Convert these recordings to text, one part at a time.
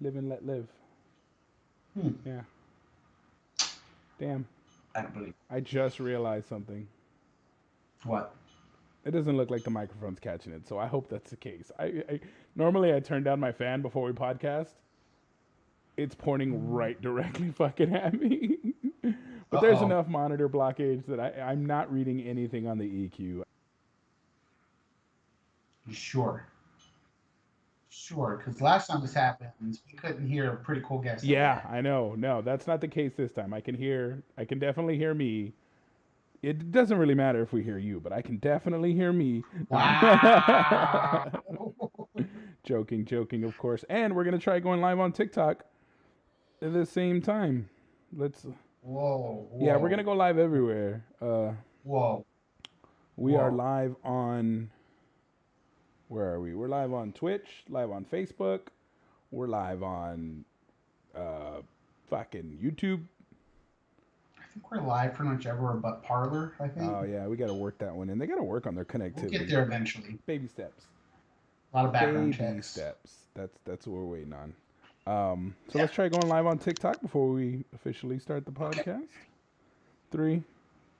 Live and let live. Hmm. Yeah. Damn. I don't believe. I just realized something. What? It doesn't look like the microphone's catching it, so I hope that's the case. Normally I turn down my fan before we podcast. It's pointing right directly fucking at me. But there's Uh-oh. enough monitor blockage that I'm not reading anything on the EQ. You sure? Sure, because last time this happened, we couldn't hear a pretty cool guest that we Yeah, had. I know. No, that's not the case this time. I can definitely hear me. It doesn't really matter if we hear you, but I can definitely hear me. Wow! Joking, joking, of course. And we're gonna try going live on TikTok at the same time. Let's. Whoa, Yeah, we're gonna whoa, go live everywhere. whoa, We are whoa. live on. Where are we? We're live on Twitch, live on Facebook. We're live on uh, fucking YouTube. I think we're live pretty much everywhere but Parlor, I think. Oh yeah, we got to work that one in. They got to work on their We'll get connectivity. there eventually. Baby steps. A lot of background Baby checks. steps. That's what we're waiting on. So Yeah. let's try going live on TikTok before we officially start the Okay. podcast. 3,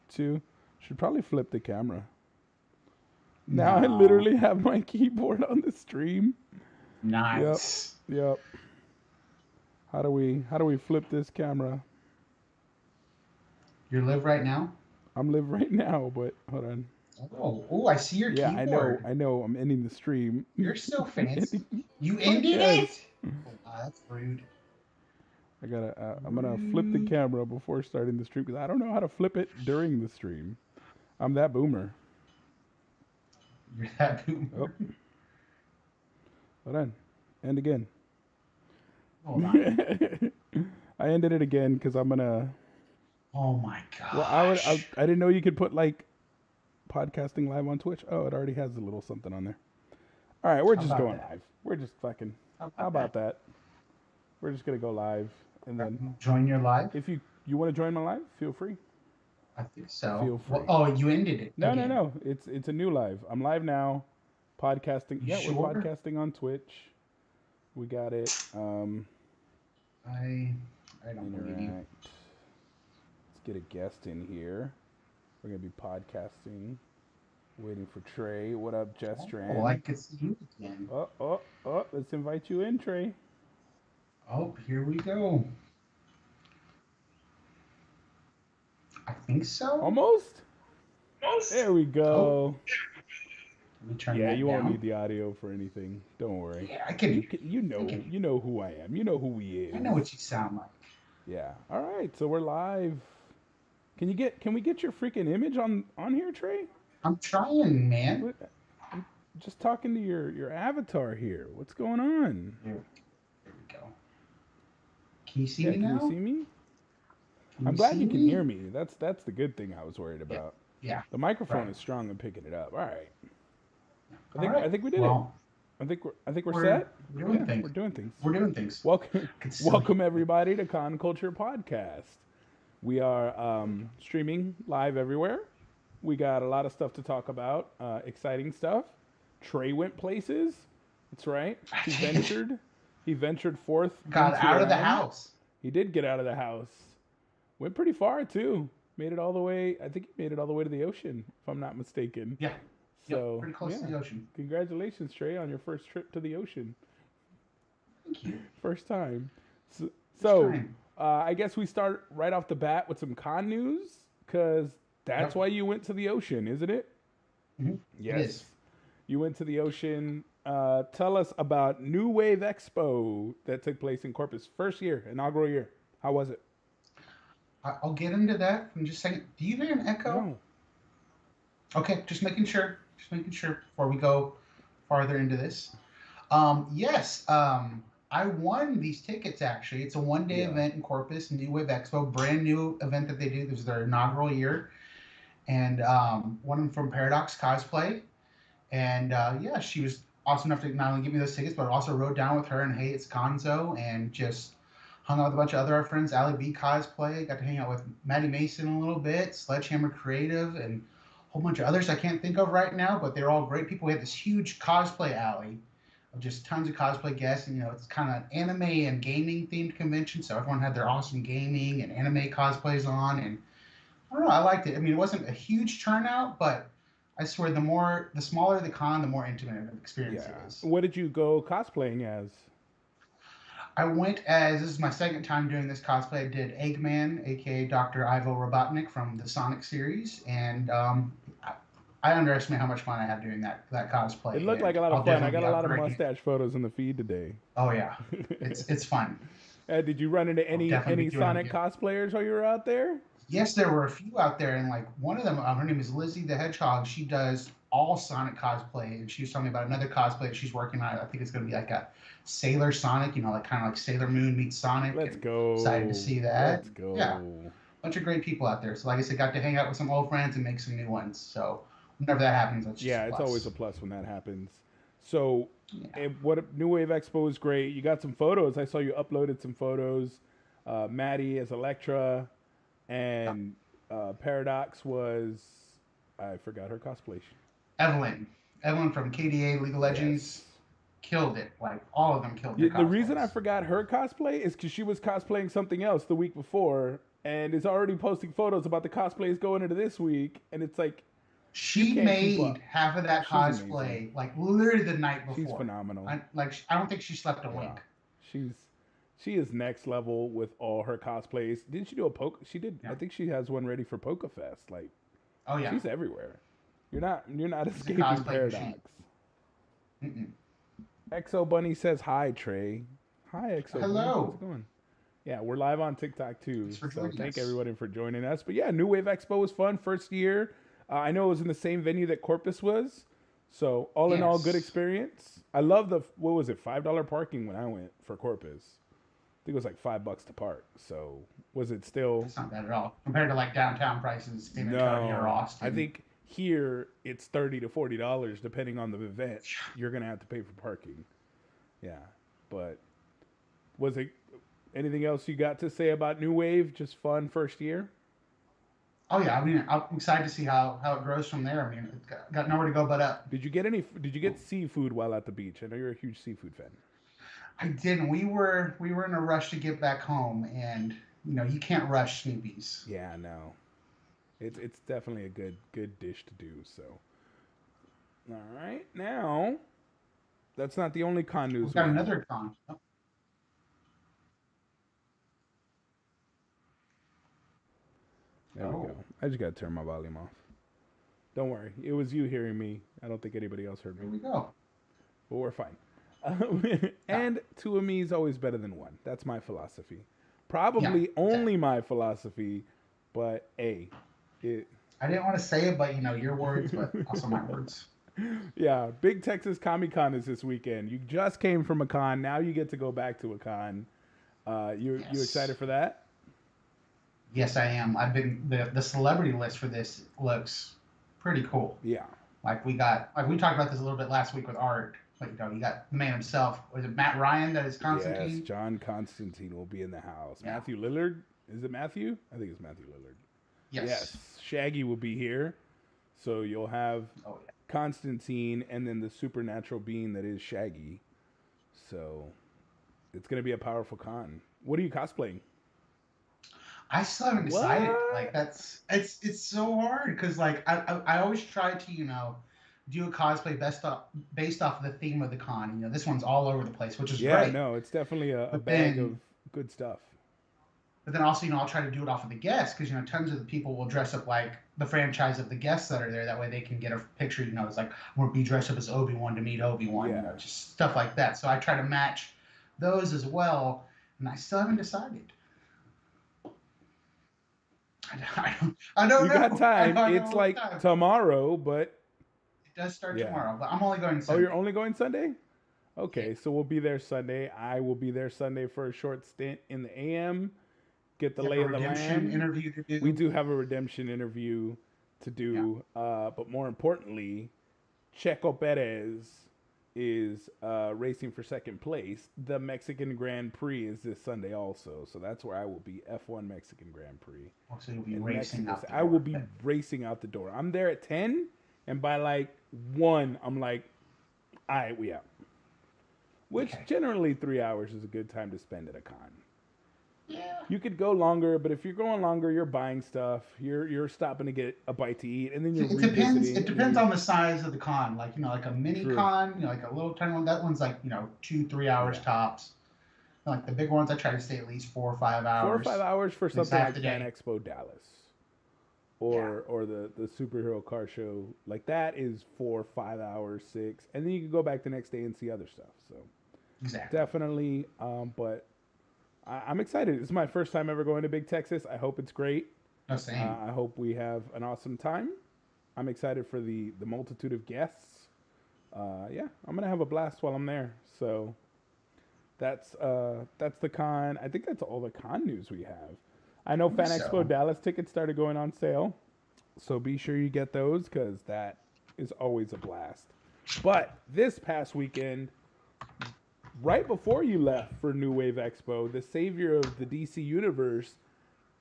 2. Should probably flip the camera. Now I No. literally have my keyboard on the stream. Yep. Nice. Yep. How do we flip this camera? You're live right now? I'm live right now, but hold on. Oh, I see your Yeah, I know. keyboard. I know. I'm ending the stream. You're so fancy. Ending- You Fuck ended yes. it? Oh, wow, that's rude. I gotta. I'm gonna flip the Rude. camera before starting the stream because I don't know how to flip it during the stream. I'm that boomer. You're that Oh, boomer. hold on. End again. Hold on. I ended it again because I'm gonna. Oh my Well, I would. gosh. I didn't know you could put like podcasting live on Twitch. Oh, it already has a little something on there. All right, we're How just about going that? live. We're just fucking. How How about about that? that? We're just gonna go live, and then Join your live? if you want to join my live, feel free. I think so. Feel Well, free. oh, you ended it No, no, again. no. It's a new live. I'm live now. Podcasting. You Yeah, we're sure? podcasting on Twitch. We got it. I I don't believe you. Interact. Let's get a guest in here. We're gonna be podcasting. Waiting for Trey. What up, Jess Oh, I Strand? could see you again. Oh. Let's invite you in, Trey. Oh, here we go. I think so. Almost. There we Oh, go. let me turn Yeah, that you won't down. need the audio for anything. Don't worry. Yeah, You I know can, who I am. You know who he I is. know what you sound like. Yeah. All right. So we're live. Can we get your freaking image on here, Trey? I'm trying, man. What, I'm just talking to your avatar here. What's going on? Here we go. Can you see Yeah, me can you now? see me? Can I'm you glad see you can me? hear me. That's the good thing I was worried Yeah, about. yeah, The microphone right. is strong and picking it up. All right. All right. I think we did it. Well, I think we're we're set. doing Yeah, we're things. doing things. We're doing things. Welcome I can still hear welcome everybody to Con Culture Podcast. We are streaming live everywhere. We got a lot of stuff to talk about. Exciting stuff. Trey went places. That's right. I He did. ventured. He ventured forth Got into the out of the realm. house. He did get out of the house. Went pretty far too. Made it all the way. I think he made it all the way to the ocean, if I'm not mistaken. Yeah. Yep. So Pretty close to yeah, the ocean. congratulations, Trey, on your first trip to the ocean. Thank you. First time. So, First so time. I guess we start right off the bat with some con news, because that's Yep. why you went to the ocean, isn't it? Mhm. It Yes. is. You went to the ocean. Tell us about New Wave Expo that took place in Corpus. First year, inaugural year. How was it? I'll get into that in just a second. Do you hear an echo? No. Okay, just making sure. Just making sure before we go farther into this. Yes, I won these tickets actually. It's a one-day Yeah. event in Corpus, New Wave Expo, brand new event that they do. This is their inaugural year, and won them from Paradox Cosplay. And yeah, she was awesome enough to not only give me those tickets, but also rode down with her and hey, it's Gonzo, and just hung out with a bunch of other our friends. Ali B Cosplay, got to hang out with Maddie Mason a little bit, Sledgehammer Creative, and a whole bunch of others I can't think of right now, but they're all great people. We had this huge cosplay alley of just tons of cosplay guests. And, it's kind of anime and gaming themed convention. So everyone had their awesome gaming and anime cosplays on. And I don't know, I liked it. I mean, it wasn't a huge turnout, but I swear the smaller the con, the more intimate of an experience it Yeah. is. What did you go cosplaying as? I went as this is my second time doing this cosplay. I did Eggman, aka Dr. Ivo Robotnik from the Sonic series, and I underestimate how much fun I had doing that It cosplay. looked like And a lot of I'll fun. I definitely got be a lot of upgrading it. mustache photos in the feed today. Oh yeah, it's fun. Did you run into I'll any definitely be doing it Sonic again. cosplayers while you were out there? Yes, there were a few out there, and like one of them, her name is Lizzie the Hedgehog. She does all Sonic cosplay, and she was telling me about another cosplay that she's working on. I think it's going to be like a Sailor Sonic, like kind of like Sailor Moon meets Sonic, Let's and excited to go. see that. Let's Yeah, go. bunch of great people out there. So like I said, got to hang out with some old friends and make some new ones. So whenever that happens, that's just a Yeah, it's always a plus. plus when that happens. So, Yeah. what New Wave Expo is great. You got some photos. I saw you uploaded some photos. Maddie as Electra, and Paradox was I forgot her cosplay. Evelyn. Evelyn from KDA League of Legends Yes. killed it. Like all of them killed their The reason I cosplays. forgot her cosplay is because she was cosplaying something else the week before, and is already posting photos about the cosplays going into this week, and it's like you She can't keep made up. half of that She's amazing. cosplay like literally the night She's before. phenomenal. I don't think she slept a Yeah, wink. she's she is next level with all her cosplays. Didn't she do a poke? She did. I Yeah. think she has one ready for Poke Fest. Like Oh yeah. she's everywhere. You're not She's a escaping cosplay Paradox. machine. Mm-mm. Exo Bunny says hi, Trey. Hi, Exo Bunny. How's Hello. it going? Yeah, we're live on TikTok too. Thanks for So joining thank us. everybody for joining us. But yeah, New Wave Expo was fun. First year. I know it was in the same venue that Corpus was. So all in all, good Yes. experience. I love what was it, $5 parking when I went for Corpus. I think it was like $5 to park. So was it still? It's not bad at all compared to like downtown prices, San Antonio or No. I Austin. think here it's $30 to $40 depending on the event. You're gonna have to pay for parking. Yeah, but was it anything else you got to say about New Wave? Just fun first year. Oh yeah, I mean, I'm excited to see how it grows from there. I mean, it's got nowhere to go but up. Did you get any? Did you get seafood while at the beach? I know you're a huge seafood fan. I didn't. We were in a rush to get back home, and you can't rush Snoopy's. Yeah, no. It's definitely a good dish to do. So, all right, now that's not the only con We've news we got have. another con. There we Oh, go. I just gotta turn my volume off. Don't worry, it was you hearing me. I don't think anybody else heard me, here we go. but we're fine. Yeah, And two of me is always better than one. That's my philosophy. yeah, Probably only exactly. my philosophy, but a it. I didn't want to say it, but your words, but also my words. Yeah, Big Texas Comic Con is this weekend. You just came from a con. Now you get to go back to a con. You Yes, excited for that? yes, I am. I've been the celebrity list for this looks pretty cool. Yeah. Like we talked about this a little bit last week with Art. Like you got the man himself. Was it Matt Ryan that is Yes, Constantine? John Constantine will be in the house. Yeah. Matthew Lillard. Is it Matthew? I think it's Matthew Lillard. Yes. Yes. Shaggy will be here. So you'll have Oh yeah. Constantine and then the supernatural being that is Shaggy. So it's going to be a powerful con. What are you cosplaying? I still haven't decided. Like What? it's so hard because like I always try to do a cosplay based off of the theme of the con. This one's all over the place, which is Yeah, great. no, it's definitely a But bag of then good stuff. but then also I'll try to do it off of the guests because tons of the people will dress up like the franchise of the guests that are there. That way they can get a picture. It's like I want to be dressed up as Obi-Wan to meet Obi-Wan. Yeah. Just stuff like that. So I try to match those as well, and I still haven't decided. I don't You got know. I time. don't It's know what like time. tomorrow, but It does start yeah. tomorrow, but I'm only going Oh, you're Sunday. only going Sunday? Yeah. Okay, so we'll be there Sunday. I will be there Sunday for a short stint in the AM, get the You have lay a of the redemption land. interview to We do. do have a redemption interview to Yeah. do, but more importantly, Checo Perez is racing for second place. The Mexican Grand Prix is this Sunday also, so that's where I will be. F1 Mexican Grand Prix So you'll be in racing Mexico. out the I will door. be racing out the door. I'm there at 10, and by like 1, I'm like, all right, we out. which Okay. generally 3 hours is a good time to spend at a con. Yeah. You could go longer, but if you're going longer, you're buying stuff. You're stopping to get a bite to eat, and then you're It depends. revisiting. It And then depends you're on the size of the con. Like like a mini true. con, like a little tiny one. That one's like 2-3 hours Yeah, tops. Like the big ones, I try to stay at least 4 or 5 4 or 5 hours, hours for at least something half like the Fan day. Expo Dallas, Yeah, or the superhero car show. Like that is 4 or 5 hours, 6, and then you can go back the next day and see other stuff. So exactly. definitely, but I'm excited. This is my first time ever going to Big Texas. I hope it's great. No, same. I hope we have an awesome time. I'm excited for the multitude of guests. Yeah, I'm gonna have a blast while I'm there. So that's the con. I think that's all the con news we have. I know I think Fan Expo so. Dallas tickets started going on sale, so be sure you get those because that is always a blast. But this past weekend, right before you left for New Wave Expo, the savior of the DC universe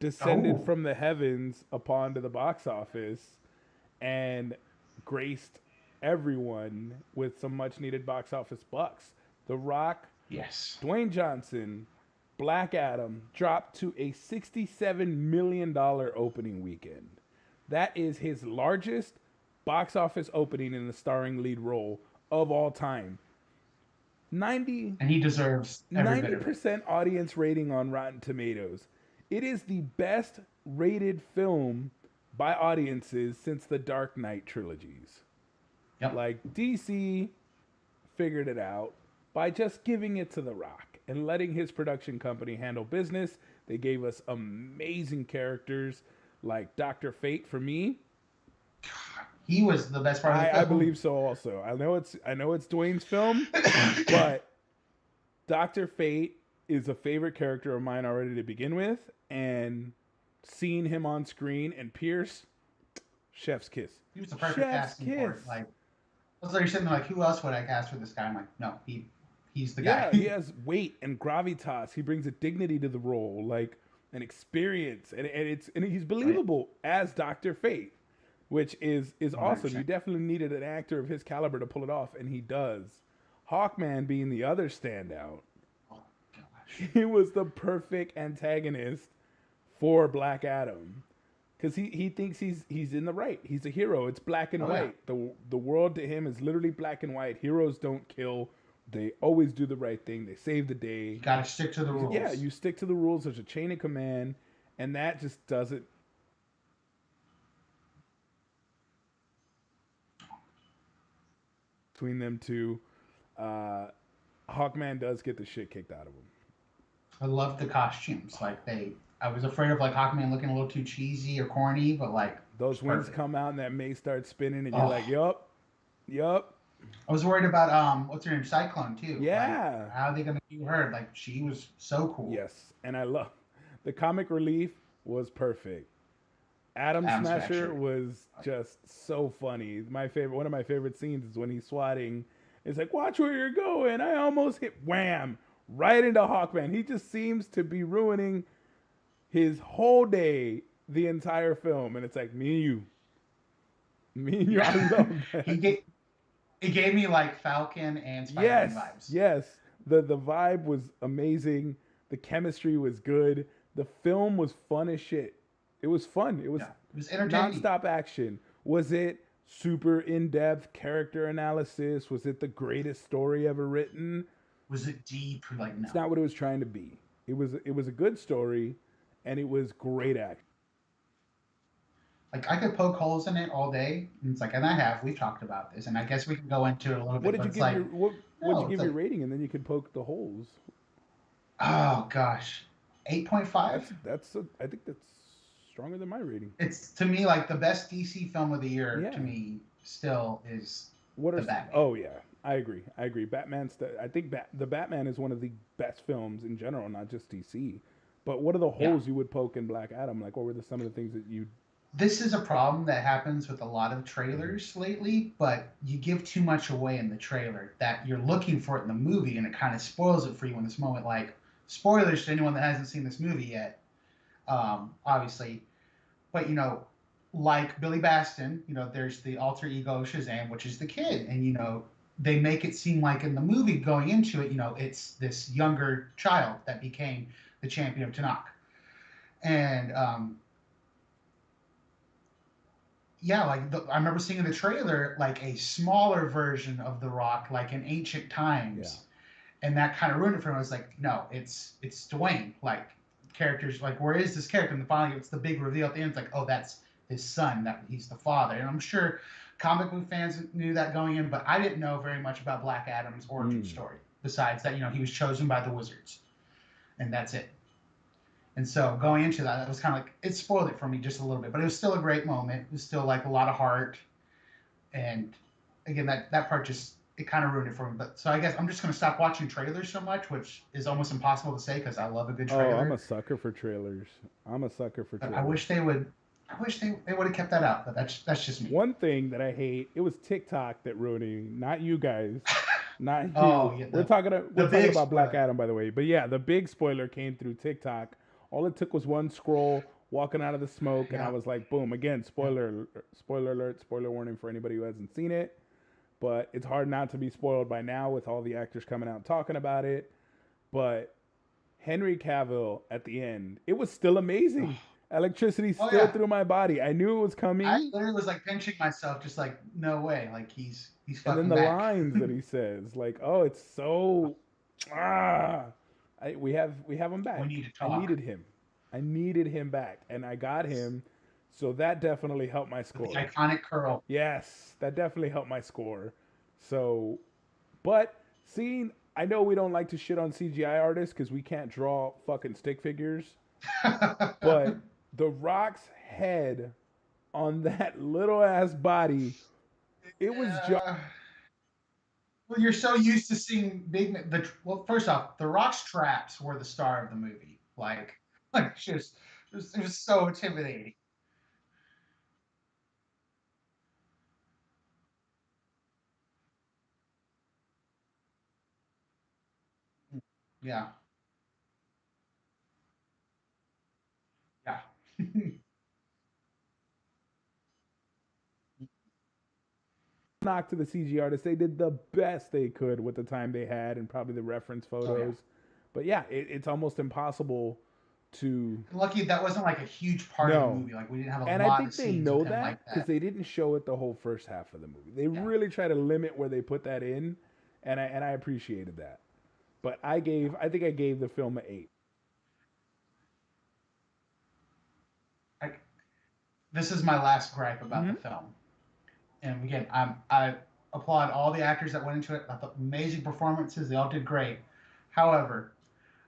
descended Oh, from the heavens upon to the box office and graced everyone with some much needed box office bucks. The Rock, yes. Dwayne Johnson, Black Adam dropped to a $67 million opening weekend. That is his largest box office opening in the starring lead role of all time. 90 And he deserves every bit of it. percent audience rating on Rotten Tomatoes. It is the best rated film by audiences since the Dark Knight trilogies. Yep. Like DC figured it out by just giving it to The Rock and letting his production company handle business. They gave us amazing characters like Dr. Fate for me. He was the best part of the I film. believe so also. I know it's Dwayne's film, but Dr. Fate is a favorite character of mine already to begin with, and seeing him on screen and Pierce, chef's kiss. He was the perfect Chef's casting for kiss. it. Like, I was like, you're sitting there like, who else would I cast for this guy? I'm like, no, he's the Yeah, he guy. has weight and gravitas. He brings a dignity to the role, like an experience, and he's believable as Doctor Fate, which is awesome. You 100%. definitely needed an actor of his caliber to pull it off, and he does. Hawkman being the other standout, Oh gosh. he was the perfect antagonist for Black Adam. Because he thinks he's in the right. He's a hero. It's black and Oh yeah. white. The world to him is literally black and white. Heroes don't kill. They always do the right thing. They save the day. You gotta stick to the rules. Yeah, you stick to the rules. There's a chain of command, and that just doesn't. Between them two, uh, Hawkman does get the shit kicked out of him. I love the costumes. Like I was afraid of like Hawkman looking a little too cheesy or corny, but like Those it's wings perfect. come out and that mace starts spinning, and you're Oh, like, yup, yup, I was worried about what's her name, Cyclone too. Like yeah. how are they gonna do her? Like she was so cool. Yes, and I love the comic relief was perfect. Atom Adam Smasher Smasher. was just so funny. My favorite, one of my favorite scenes is when he's swatting. It's like, watch where you're going. I almost hit wham right into Hawkman. He just seems to be ruining his whole day, the entire film, and it's like me and you. I Yeah. love he that. gave he gave me like Falcon and Spider-Man Yes, vibes. yes. The vibe was amazing. The chemistry was good. The film was fun as shit. It was fun. It was Yeah. It was entertaining. nonstop action. Was it super in-depth character analysis? Was it the greatest story ever written? Was it deep? Like no. It's not what it was trying to be. It was a good story, and it was great action. Like I could poke holes in it all day. And it's like, and I have. We've talked about this, and I guess we can go into it a little What bit. did But you it's give like, your what did no, you it's give your like, rating? And then you could poke the holes. oh gosh, 8.5. I think that's stronger than my rating. It's to me like the best DC film of the year. Yeah. To me, still is What are the Batman. Oh yeah, I agree. I agree. I think the Batman is one of the best films in general, not just DC. But what are the Yeah. holes you would poke in Black Adam? Like, what were some of the things that you? This is a problem that happens with a lot of trailers lately, but you give too much away in the trailer that you're looking for it in the movie, and it kind of spoils it for you in this moment. Like spoilers to anyone that hasn't seen this movie yet, obviously. But like Billy Baston, there's the alter ego Shazam, which is the kid, and they make it seem like in the movie going into it, it's this younger child that became the champion of Tanakh. And yeah, like I remember seeing in the trailer like a smaller version of The Rock, like in ancient Yeah. times, and that kind of ruined it for him. I was like, no, it's Dwayne. Like characters, like where is this character? And finally, it's the big reveal at the end. It's like, oh, that's his son. That he's the father. And I'm sure comic book fans knew that going in, but I didn't know very much about Black Adam's origin story. Besides that, he was chosen by the Wizards, and that's it. And so going into that, it was kind of like it spoiled it for me just a little bit, but it was still a great moment. It was still like a lot of heart, and again, that part just it kind of ruined it for me. But so I guess I'm just gonna stop watching trailers so much, which is almost impossible to say because I love a good Oh, I'm a trailer. sucker for trailers. I'm a sucker for But I trailers. wish they would. I wish they would have kept that out. But that's just me. One thing that I hate, it was TikTok that ruined me, not you guys, not you. Oh yeah, We're the talking big about Black spoiler. Adam, by the way. But yeah, the big spoiler came through TikTok. All it took was one scroll, walking out of the smoke, and I Yeah, was like, boom! Again, yeah, spoiler alert, spoiler warning for anybody who hasn't seen it. But it's hard not to be spoiled by now with all the actors coming out talking about it. But Henry Cavill at the end, it was still amazing. Electricity oh still yeah. through my body. I knew it was I coming. literally was like pinching myself, just like no way, like he's And then fucking the back. lines that he says, like, "Oh, it's so ah, we have him We back. need to I talk. needed him. I needed him back, and I got him. So that definitely helped my With the score. iconic curl. Yes, that definitely helped my score. So, but seeing, I know we don't like to shit on CGI artists because we can't draw fucking stick figures, but the Rock's head on that little ass body, it was just Yeah. Well, you're so used to seeing well, first off, the Rock's traps were the star of the movie. Like just it was so intimidating. Yeah, yeah, knock to the CG artists. They did the best they could with the time they had and probably the reference oh yeah. photos. But yeah, it's almost impossible to And lucky that wasn't like a huge part of the no. movie. Like we didn't have a And I lot of think they scenes with know him that like because that. they didn't show it the whole first half of the movie. They Yeah. really try to limit where they put that in, and I appreciated that. But I think I gave the film an 8. Like this is my last gripe about the Mm-hmm. film. And again, I applaud all the actors that went into it. I thought amazing performances. They all did great. However,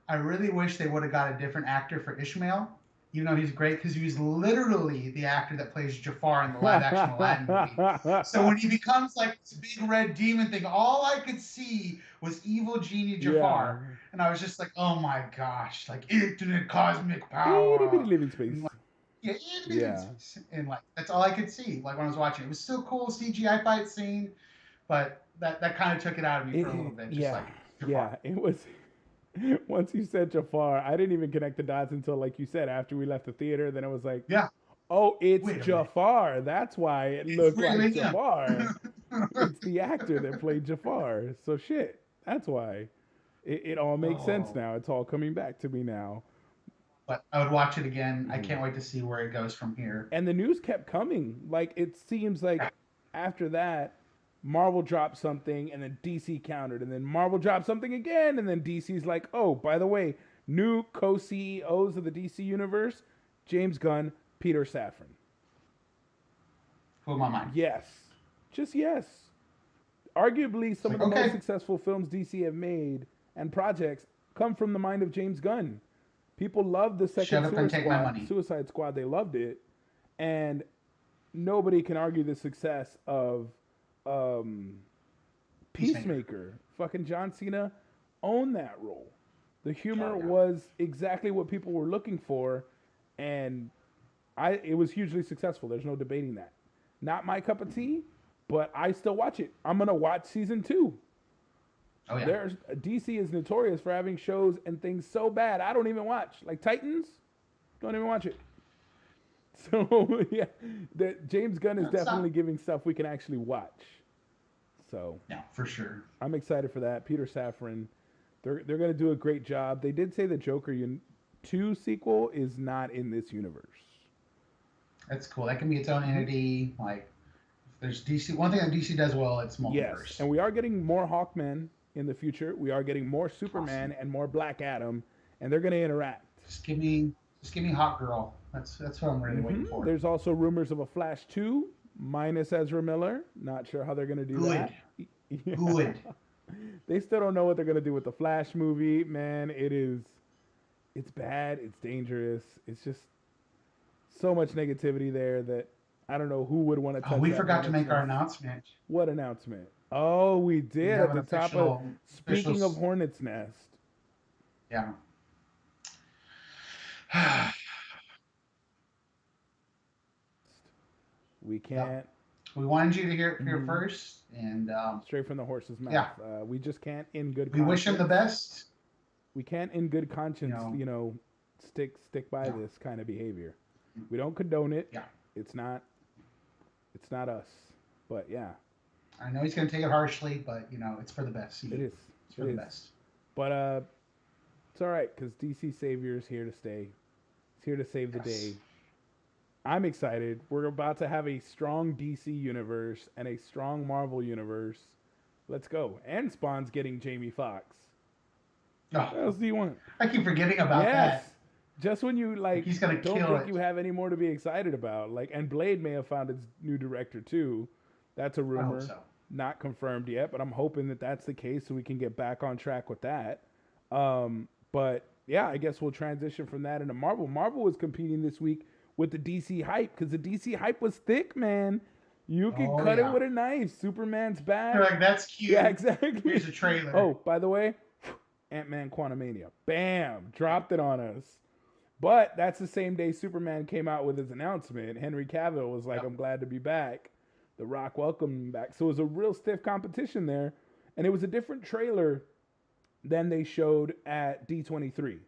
I really wish they would have got a different actor for Ishmael, even though he's great because he was literally the actor that plays Jafar in the live action Aladdin movie. So when he becomes like this big red demon thing, all I could see was evil genie Yeah. Jafar. And I was just like, oh my gosh, like infinite cosmic Itty bitty power. living space. And like, yeah, Yeah. and like that's all I could see. Like when I was watching, it was still cool CGI fight scene, but that kind of took it out of me for a little bit, just Yeah. like Jafar. Yeah. It was once you said Jafar, I didn't even connect the dots until, like you said, after we left the theater. Then it was like, Yeah, oh, it's wait a minute, Jafar. That's why it it's looked like really him. Jafar. It's the actor that played Jafar. So shit. That's why. It all makes sense Oh, now. It's all coming back to me now. but I would watch it again. I Mhm. can't wait to see where it goes from here. And the news kept coming. Like it seems like after that, Marvel dropped something and then DC countered, and then Marvel dropped something again, and then DC's like, oh, by the way, new co CEOs of the DC universe, James Gunn, Peter Safran. Blew my mind. Yes. Just yes. Arguably It's some of like the most okay, successful films DC have made and projects come from the mind of James Gunn. People loved the second shut up and take my money. Suicide Squad. They loved it. And nobody can argue the success of um, Peacemaker. Peacemaker. Fucking John Cena owned that role. The Oh humor yeah. was exactly what people were looking for, and it was hugely successful. There's no debating that. Not my cup of tea, but I still watch it. I'm gonna watch season 2. Oh yeah. There's DC is notorious for having shows and things so bad I don't even watch. Like Titans, don't even watch it. So yeah, that James Gunn is It's definitely not. giving stuff we can actually watch. So Yeah, for sure. I'm excited for that. Peter Safran, they're going to do a great job. They did say the Joker 2 sequel is not in this universe. That's cool. That can be its own entity. Like, if there's DC, one thing that DC does well, it's Yes, multiverse. and we are getting more Hawkman in the future. We are getting more Superman Awesome. and more Black Adam, and they're going to interact. Just give me Hot Girl. That's what I'm really waiting for. There's also rumors of a Flash 2 minus Ezra Miller. Not sure how they're going to do that. Yeah. Good. They still don't know what they're going to do with the Flash movie. Man, it's bad. It's dangerous. It's just so much negativity there that I don't know who would want to touch. We forgot to make our announcement. What announcement? Oh, we did at the top of. Speaking of Hornet's Nest. Yeah. We can't. Yep. We wanted you to hear it here first, and straight from the horse's mouth. Yeah. We just can't, in good. We wish him the best. We can't, in good conscience, stick by this kind of behavior. We don't condone it. Yeah. It's not us. But yeah. I know he's going to take it harshly, but it's for the best. It is. It's for the best. But it's all right because DC Savior is here to stay. It's here to save the day. I'm excited. We're about to have a strong DC universe and a strong Marvel universe. Let's go. And Spawn's getting Jamie Foxx. What else do you want? I keep forgetting about that. Just when you he's gonna don't think you have any more to be excited about. And Blade may have found its new director too. That's a rumor. I hope so. Not confirmed yet, but I'm hoping that that's the case so we can get back on track with that. But yeah, I guess we'll transition from that into Marvel. Marvel was competing this week with the DC hype because the DC hype was thick, man. You can cut it with a knife. Superman's back. You're like, that's cute. Yeah, exactly. Here's a trailer. Oh, by the way, Ant-Man Quantumania. Bam! Dropped it on us. But that's the same day Superman came out with his announcement. Henry Cavill was like, I'm glad to be back. The Rock welcomed him back. So it was a real stiff competition there. And it was a different trailer than they showed at D23.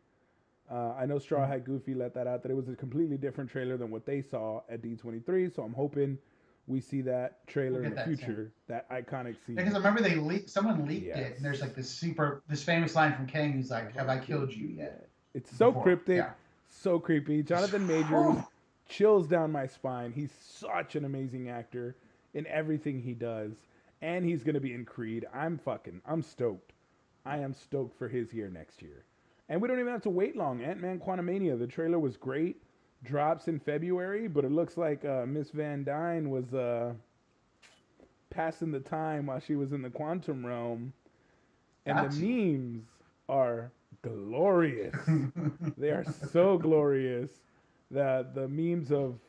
I know Straw Hat Goofy let that out, that it was a completely different trailer than what they saw at D23. So I'm hoping we see that trailer in the future, that iconic scene. Because I remember someone leaked it, and there's like this famous line from Kang. He's like, "Have I killed you yet?" It's so cryptic, so creepy. Jonathan Majors chills down my spine. He's such an amazing actor in everything he does, and he's gonna be in Creed. I'm stoked. I am stoked for his year next year. And we don't even have to wait long. Ant-Man Quantumania, the trailer was great. Drops in February, but it looks like Miss Van Dyne was passing the time while she was in the quantum realm. And the memes are glorious. They are so glorious. The memes of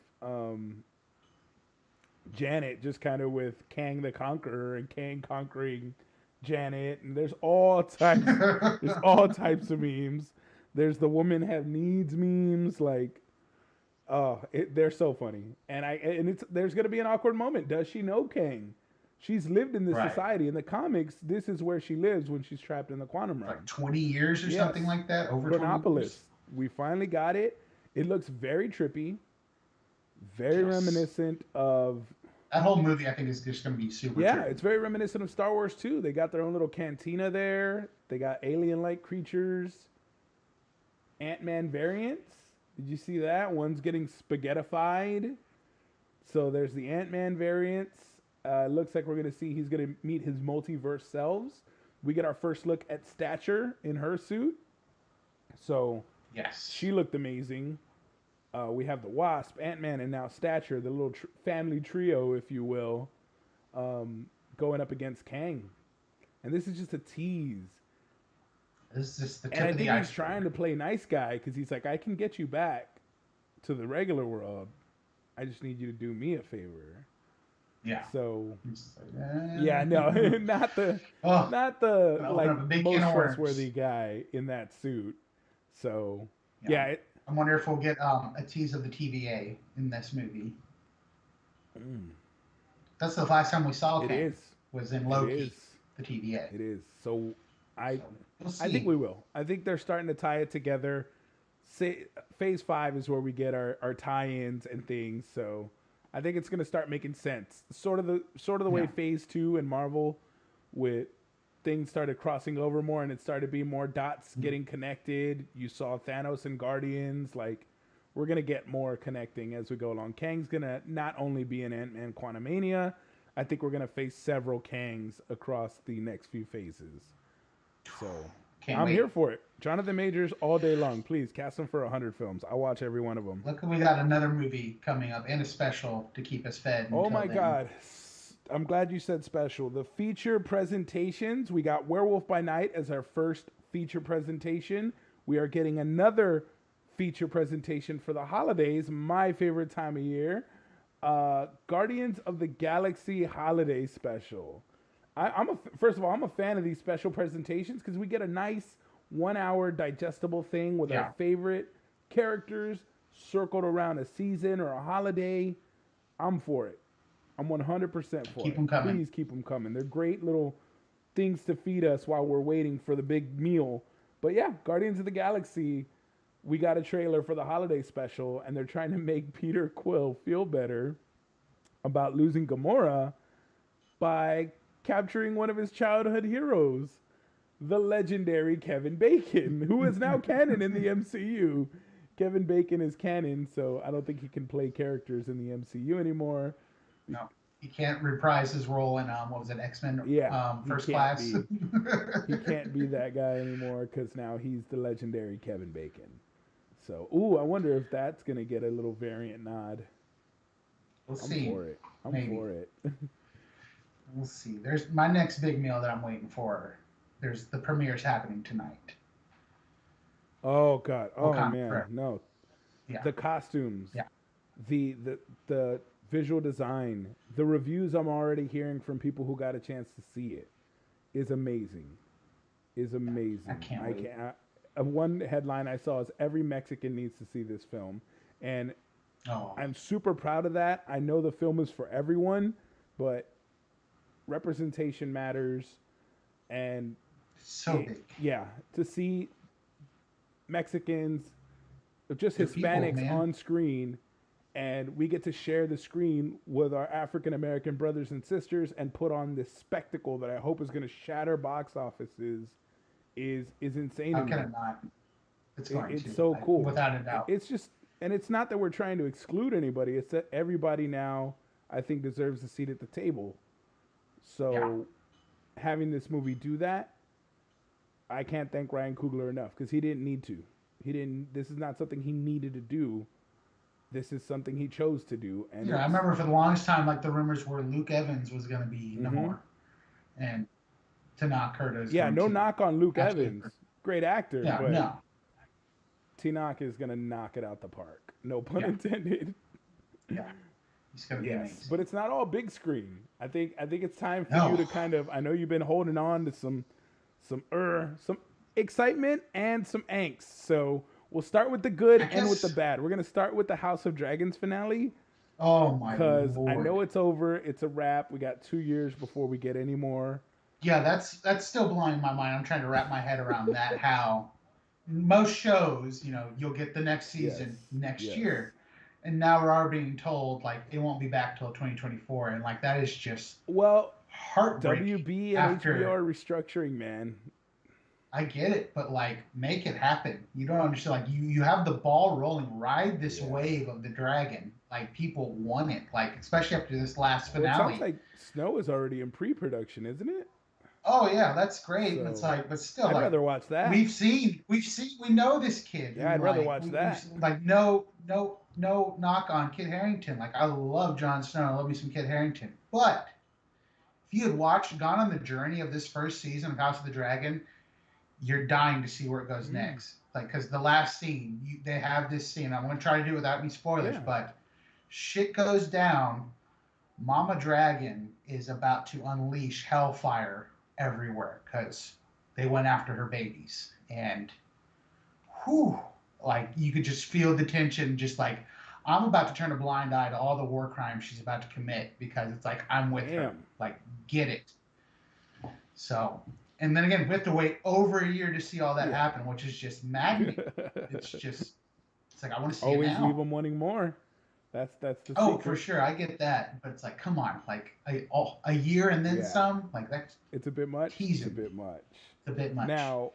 Janet just kind of with Kang the Conqueror and Kang conquering Janet, and there's all types of memes. There's the woman have needs memes, they're so funny. And there's gonna be an awkward moment. Does she know Kang? She's lived in this society. In the comics, this is where she lives when she's trapped in the quantum realm. Like 20 years or something like that. Over Chronopolis. We finally got it. It looks very trippy, very reminiscent of. That whole movie, I think, is just going to be super trippy. It's very reminiscent of Star Wars, too. They got their own little cantina there. They got alien-like creatures. Ant-Man variants. Did you see that? One's getting spaghettified. So there's the Ant-Man variants. Looks like we're going to see he's going to meet his multiverse selves. We get our first look at Stature in her suit. So she looked amazing. We have the Wasp, Ant-Man, and now Stature, the little family trio, if you will, going up against Kang. And this is just a tease. This is just the tip and I of think the he's trying to play nice guy because he's like, I can get you back to the regular world. I just need you to do me a favor. Yeah. So. Like, yeah, no, not the most trustworthy guy in that suit. So yeah. I wonder if we'll get a tease of the TVA in this movie. That's the last time we saw Kang. Was in Loki, the TVA. It is. So I think we will. I think they're starting to tie it together. Phase 5 is where we get our tie-ins and things. So I think it's gonna start making sense. Sort of the way Yeah. Phase 2 in Marvel, with things started crossing over more, and it started to be more dots getting connected. You saw Thanos and Guardians. Like, we're gonna get more connecting as we go along. Kang's gonna not only be in Ant-Man Quantumania. I think we're gonna face several Kangs across the next few phases. So Can't I'm wait. here for it. Jonathan Majors all day long. Please cast him for 100 films. I'll watch every one of them. Look, we got another movie coming up and a special to keep us fed Oh until my then. God. I'm glad you said special. The feature presentations, we got Werewolf by Night as our first feature presentation. We are getting another feature presentation for the holidays, my favorite time of year. Guardians of the Galaxy Holiday Special. First of all, I'm a fan of these special presentations because we get a nice 1 hour digestible thing with our favorite characters circled around a season or a holiday. I'm for it. I'm 100% for Keep it. them coming. Please keep them coming. They're great little things to feed us while we're waiting for the big meal. But yeah, Guardians of the Galaxy, we got a trailer for the holiday special, and they're trying to make Peter Quill feel better about losing Gamora by capturing one of his childhood heroes, the legendary Kevin Bacon, who is now canon in the MCU. Kevin Bacon is canon, so I don't think he can play characters in the MCU anymore. No, he can't reprise his role in what was it, X-Men? First he Class. he can't be that guy anymore because now he's the legendary Kevin Bacon. So, I wonder if that's gonna get a little variant nod. We'll see. I'm for it. Maybe. For it. We'll see. There's my next big meal that I'm waiting for. There's the premiere's happening tonight. Oh God. Oh Wakanda man. Forever. No. Yeah. The costumes. Yeah. The visual design, the reviews I'm already hearing from people who got a chance to see it is amazing. I can't wait. One headline I saw is every Mexican needs to see this film, and I'm super proud of that. I know the film is for everyone, but representation matters, and so big. Yeah, to see Mexicans, just The Hispanics people, man. on screen, and we get to share the screen with our African American brothers and sisters and put on this spectacle that I hope is going to shatter box offices is insane. How can it not? It's going to. It's so cool. Without a doubt. It's just, and it's not that we're trying to exclude anybody. It's that everybody now, I think, deserves a seat at the table. So having this movie do that, I can't thank Ryan Coogler enough because he didn't need to. This is not something he needed to do. This is something he chose to do. And I remember for the longest time, like the rumors were Luke Evans was going to be Namor, and Tanakh Curtis. No knock on Luke Evans, great actor. Yeah, but no. Tanakh is going to knock it out the park. No pun intended. Yeah, he's going to be amazing. But it's not all big screen. I think it's time for you to kind of. I know you've been holding on to some excitement and some angst. So we'll start with the good and with the bad. We're gonna start with the House of Dragons finale. Oh my god! Because I know it's over. It's a wrap. We got 2 years before we get any more. Yeah, that's still blowing my mind. I'm trying to wrap my head around that. How most shows, you'll get the next season next year, and now we're already being told like it won't be back till 2024, and like that is just heartbreaking. WB and HBO are restructuring, man. I get it, but like make it happen. You don't understand. Like you have the ball rolling. Ride this wave of the dragon. Like people want it. Like especially after this last finale. Well, it sounds like Snow is already in pre-production, isn't it? Oh yeah, that's great. So, it's like, but still, I'd rather watch that. We know this kid. Yeah, I'd rather watch that. Like no knock on Kit Harington. Like I love Jon Snow. I love me some Kit Harington. But if you had gone on the journey of this first season of House of the Dragon, you're dying to see where it goes next. Like, because the last scene, they have this scene. I'm going to try to do it without any spoilers, but shit goes down. Mama Dragon is about to unleash hellfire everywhere because they went after her babies. And, like, you could just feel the tension. Just like, I'm about to turn a blind eye to all the war crimes she's about to commit because it's like, I'm with her. Like, get it. So... And then again, we have to wait over a year to see all that happen, which is just maddening. It's like, I want to see it now. Always leave them wanting more. That's the Oh, for secret. sure, I get that, but it's like, come on, like a year and then Yeah, some, like that's it's a bit much. It's a teasing bit me. much. It's a bit much. Now,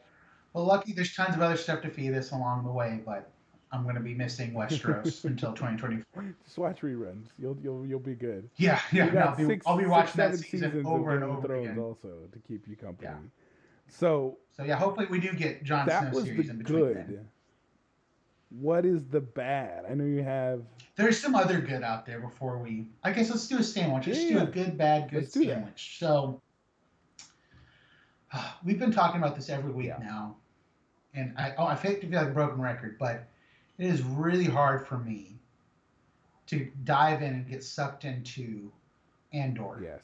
Well, lucky there's tons of other stuff to feed us along the way, but I'm gonna be missing Westeros until 2024. just watch reruns. You'll be good. Yeah, We yeah, no, got I'll be six, watching that seven season seasons of over and Game of over Thrones again. also to keep you Yeah. company. So So yeah, hopefully we do get Jon that Snow was the series in between then. good. What is the bad? I know you have. There's some other good out there before we. I guess let's do a sandwich. Yeah, Let's do a yeah. good, bad, Let's good do that. sandwich. So we've been talking about this every week Yeah. now, and I feel like a broken record, but it is really hard for me to dive in and get sucked into Andor. Yes.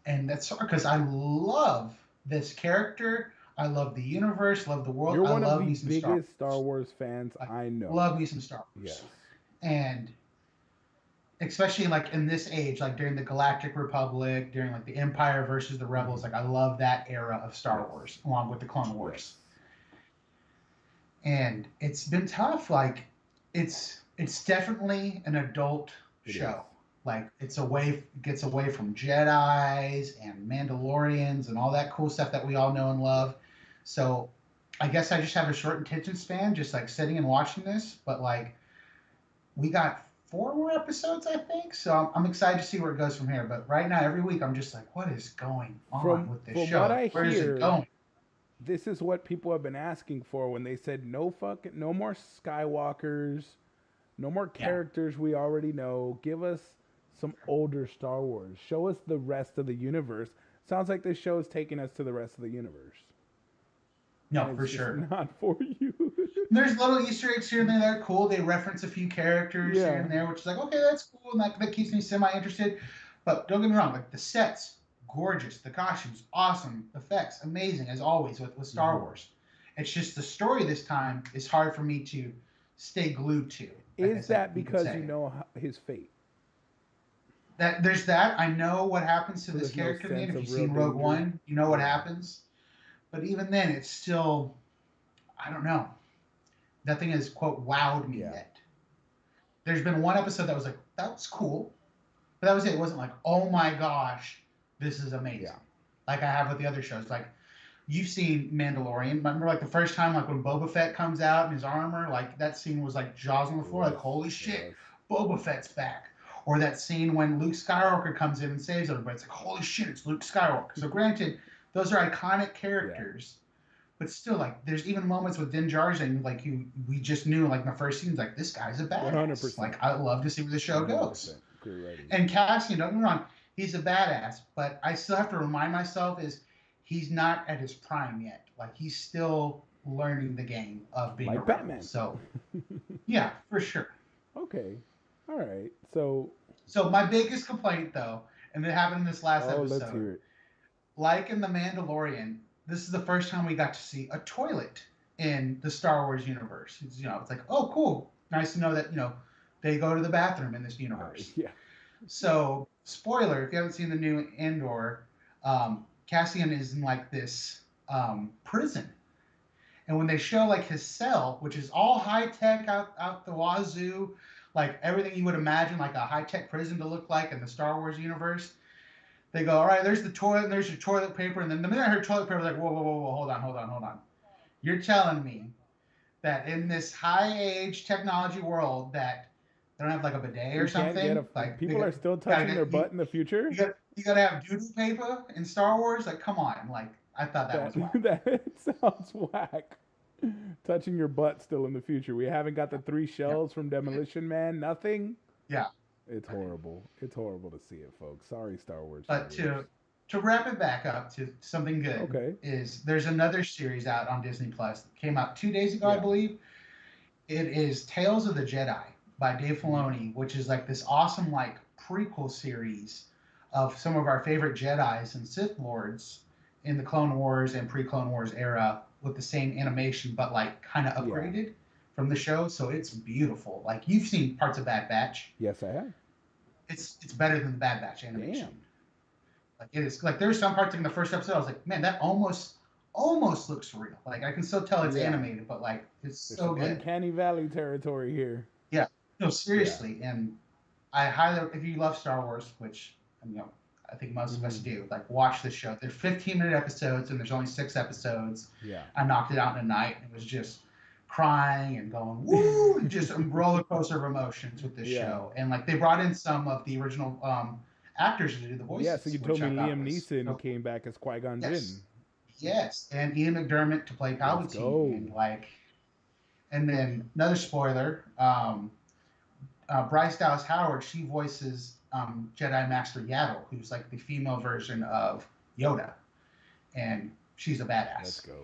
And that's because I love this character. I love the universe, love the world. You're I one of love the me some Star biggest Star Wars. Wars fans I know. Love me some Star Yes. Wars. And especially like in this age, like during the Galactic Republic, during like the Empire versus the Rebels, like I love that era of Star Wars along with the Clone Wars. And it's been tough. Like it's definitely an adult show. Like gets away from Jedis and Mandalorians and all that cool stuff that we all know and love. So I guess I just have a short attention span, just like sitting and watching this. But like we got 4 more episodes, I think. So I'm excited to see where it goes from here. But right now, every week, I'm just like, what is going on with this show? From what I Where is it going? This is what people have been asking for when they said no more Skywalkers, no more characters we already know. Give us some older Star Wars. Show us the rest of the universe. Sounds like this show is taking us to the rest of the universe. No, for sure. Not for you. There's little Easter eggs here and there that are cool. They reference a few characters here and there, which is like, okay, that's cool, and that keeps me semi-interested. But don't get me wrong, like the sets, gorgeous. The costumes, awesome. Effects, amazing, as always with Star Wars. It's just the story this time is hard for me to stay glued to. Is that because you know his fate? There's that. I know what happens to this character in the end. If you've seen Rogue One, you know what happens. But even then, it's still, I don't know. Nothing has, quote, wowed me yet. There's been one episode that was like, that was cool. But that was it. It wasn't like, oh my gosh, this is amazing. Yeah. Like I have with the other shows. Like, you've seen Mandalorian. Remember, like, the first time, like, when Boba Fett comes out in his armor, like, that scene was like jaws on the floor. Like, holy shit, Boba Fett's back. Or that scene when Luke Skywalker comes in and saves everybody. It's like, holy shit, it's Luke Skywalker. So granted, those are iconic characters. But still, like, there's even moments with Din Djarin, like, we just knew, like, in the first scene, like, this guy's a badass. 100%. Like, I love to see where the show goes. And Cassian, don't get me wrong, he's a badass, but I still have to remind myself he's not at his prime yet. Like, he's still learning the game of being like Batman. So, yeah, for sure. Okay. All right. So my biggest complaint, though, and it happened in this last episode. Let's hear it. Like in The Mandalorian, this is the first time we got to see a toilet in the Star Wars universe. It's, it's like, oh, cool. Nice to know that, they go to the bathroom in this universe. Yeah. So, spoiler, if you haven't seen the new Andor, Cassian is in, like, this prison. And when they show, like, his cell, which is all high-tech out the wazoo, like, everything you would imagine, like, a high-tech prison to look like in the Star Wars universe, they go, all right, there's the toilet, and there's your toilet paper. And then the minute I heard toilet paper, I was like, whoa, hold on. You're telling me that in this high-age technology world that they don't have, like, a bidet or something? Like people are still touching their butt in the future? You got to have doo-doo paper in Star Wars? Like, come on. Like, I thought that was whack. That sounds whack. Touching your butt still in the future. We haven't got the 3 shells from Demolition Man. Nothing? Yeah. It's horrible. It's horrible to see it, folks. Sorry, Star Wars. But to wrap it back up to something good, is there's another series out on Disney Plus that came out 2 days ago, I believe. It is Tales of the Jedi by Dave Filoni, which is like this awesome like prequel series of some of our favorite Jedis and Sith Lords in the Clone Wars and pre-Clone Wars era with the same animation, but like kind of upgraded from the show. So it's beautiful. Like you've seen parts of Bad Batch. Yes, I have. It's better than the Bad Batch animation. Damn. Like it is. Like there's some parts in the first episode I was like, man, that almost looks real. Like I can still tell it's animated, but like there's so good. Uncanny Valley territory here. Yeah. No, seriously, and I highly, if you love Star Wars, which I think most of us do, like watch this show. They're 15-minute episodes, and there's only 6 episodes. Yeah. I knocked it out in a night, and it was just crying and going woo, and just a roller coaster of emotions with this Yeah. show. And like they brought in some of the original actors to do the Yeah, so voices, you told which me I thought Liam was Neeson came back as Qui-Gon Jinn. yes, yes, and Ian McDermott to play Let's go. Palpatine, and like, and then another spoiler. Bryce Dallas Howard, she voices Jedi Master Yaddle, who's like the female version of Yoda, and she's a badass. Let's go.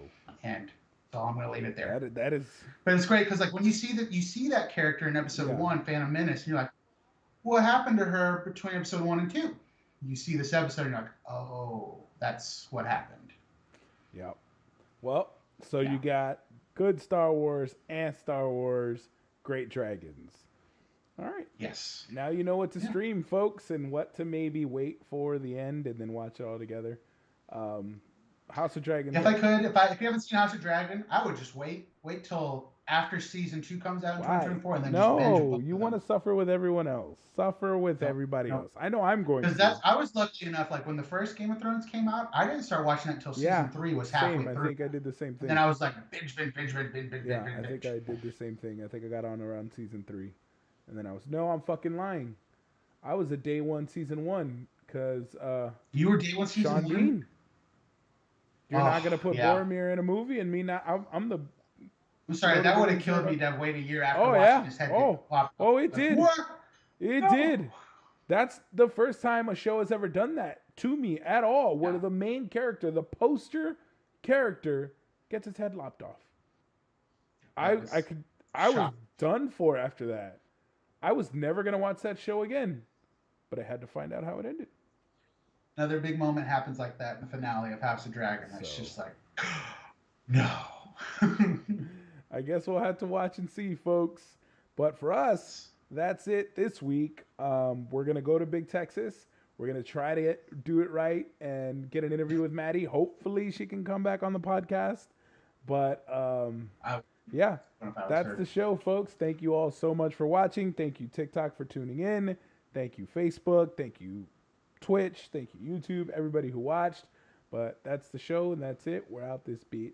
And so I'm going to leave it there. That is. But it's great because like when you see that character in Episode 1, Phantom Menace, and you're like, what happened to her between Episode 1 and 2? You see this episode, and you're like, oh, that's what happened. Yep. Well, so you got good Star Wars and Star Wars, Great Dragons. All right. Yes. Now you know what to stream, folks, and what to maybe wait for the end and then watch it all together. House of Dragon. If I could, if you haven't seen House of Dragon, I would just wait till after season 2 comes out in 2024, and then just binge. No, you want to suffer with everyone else. Suffer with everybody else. I know I'm going to. Because I was lucky enough, like when the first Game of Thrones came out, I didn't start watching it until season 3 was halfway through. I think I did the same thing. And then I was like, binge. I think I did the same thing. I think I got on around season 3. And then I'm fucking lying. I was a day 1, season 1, because you were day 1, season 1? Bean. You're not going to put Boromir in a movie and me not. I'm sorry, that would have killed me to wait a year after watching his head pop. Oh, it did. What? It did. That's the first time a show has ever done that to me at all, where the main character, the poster character, gets his head lopped off. I was done for after that. I was never going to watch that show again, but I had to find out how it ended. Another big moment happens like that in the finale of House of Dragon. It's just like, no. I guess we'll have to watch and see, folks. But for us, that's it this week. We're going to go to Big Texas. We're going to try to do it right and get an interview with Maddie. Hopefully she can come back on the podcast. But yeah, that's the show, folks. Thank you all so much for watching. Thank you, TikTok, for tuning in. Thank you, Facebook. Thank you, Twitch. Thank you, YouTube, everybody who watched. But that's the show, and that's it. We're out this bitch.